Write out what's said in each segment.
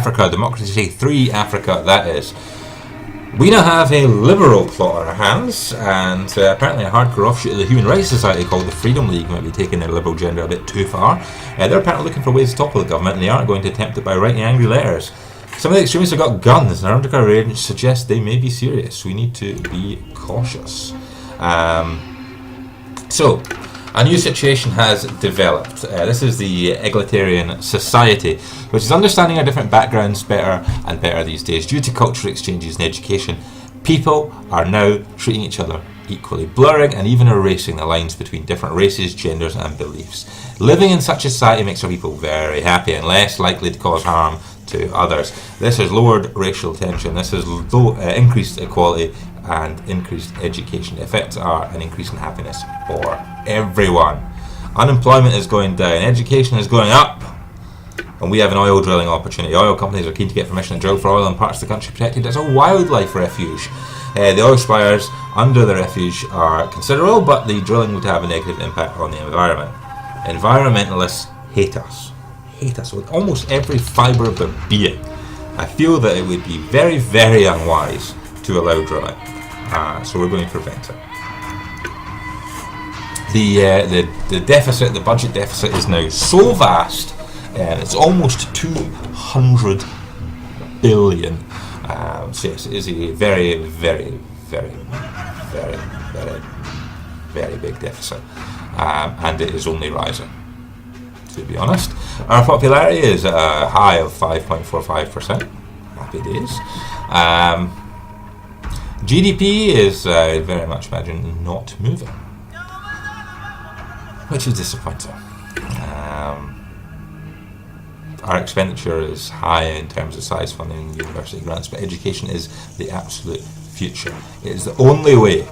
Africa, Democracy 3 Africa, that is. We now have a liberal plot on our hands, and apparently a hardcore offshoot of the Human Rights Society called the Freedom League might be taking their liberal agenda a bit too far. They're apparently looking for ways to topple the government, and they aren't going to attempt it by writing angry letters. Some of the extremists have got guns, and our undercover agents suggest they may be serious. We need to be cautious. So, a new situation has developed. This is the egalitarian society, which is understanding our different backgrounds better and better these days. Due to cultural exchanges and education, people are now treating each other equally, blurring and even erasing the lines between different races, genders and beliefs. Living in such a society makes our people very happy and less likely to cause harm to others. This has lowered racial tension. This has increased equality and increased education. The effects are an increase in happiness for everyone. Unemployment is going down, education is going up, and we have an oil drilling opportunity. Oil companies are keen to get permission to drill for oil in parts of the country protected as a wildlife refuge. The oil spires under the refuge are considerable, but the drilling would have a negative impact on the environment. Environmentalists hate us with almost every fibre of their being. I feel that it would be very, very unwise to allow drilling, so we're going to prevent it. The deficit, the budget deficit, is now so vast, and it's almost 200 billion. So yes, it is a very, very, very, very, very, very big deficit, and it is only rising. To be honest, our popularity is at a high of 5.45%. Happy days. GDP is very much imagine not moving, which is disappointing. Our expenditure is high in terms of size funding and university grants, but education is the absolute future. It is the only way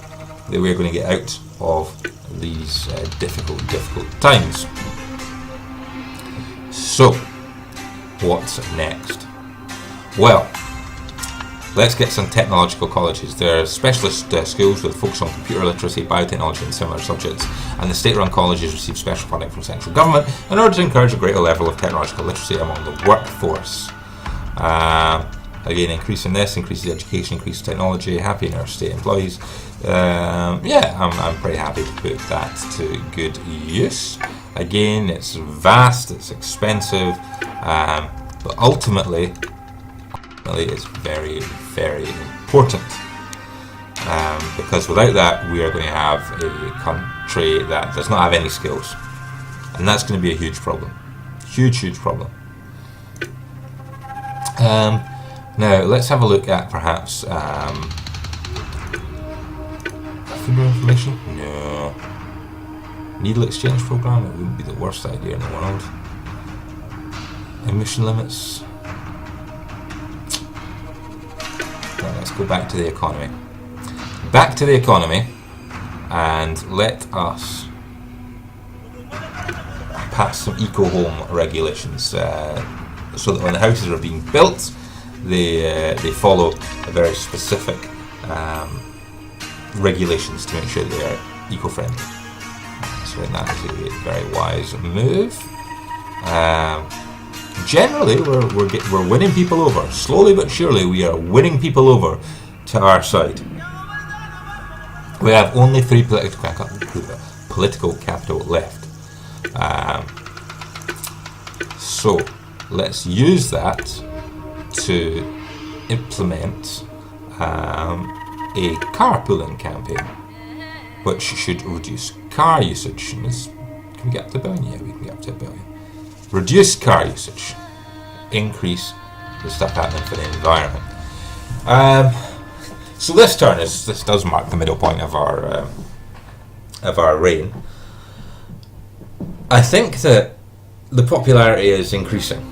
that we're going to get out of these difficult times. So, what's next? Well, let's get some technological colleges. There are specialist schools with a focus on computer literacy, biotechnology and similar subjects, and the state-run colleges receive special funding from central government in order to encourage a greater level of technological literacy among the workforce. Again, increasing this increases education, increases technology, happy in our state employees. I'm pretty happy to put that to good use. Again, it's vast, it's expensive, but ultimately it's very, very important, because without that we are going to have a country that does not have any skills, and that's going to be a huge problem. Huge problem. Now let's have a look at perhaps freedom of information. No. Needle exchange program, it wouldn't be the worst idea in the world. Emission limits. Right, let's go back to the economy. Back to the economy, and let us pass some eco-home regulations, so that when the houses are being built, they follow a very specific regulations to make sure they are eco-friendly. So that is a very wise move. Generally, we're winning people over. Slowly but surely, we are winning people over to our side. We have only 3 political capital left. So let's use that to implement a carpooling campaign, which should reduce car usage. Can we get up to $1 billion? Yeah, we can get up to $1 billion. Reduce car usage, increase the stuff happening for the environment. So this does mark the middle point of our reign. I think that the popularity is increasing.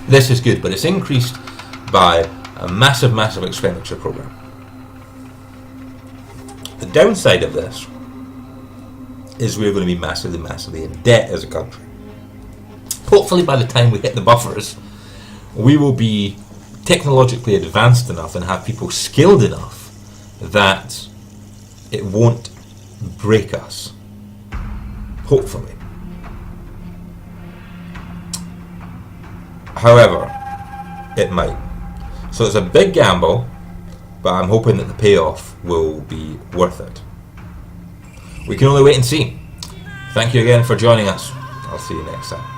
This is good, but it's increased by a massive expenditure program. The downside of this is we're going to be massively in debt as a country. Hopefully by the time we hit the buffers, we will be technologically advanced enough and have people skilled enough that it won't break us. Hopefully. However, it might. So it's a big gamble, but I'm hoping that the payoff will be worth it. We can only wait and see. Thank you again for joining us. I'll see you next time.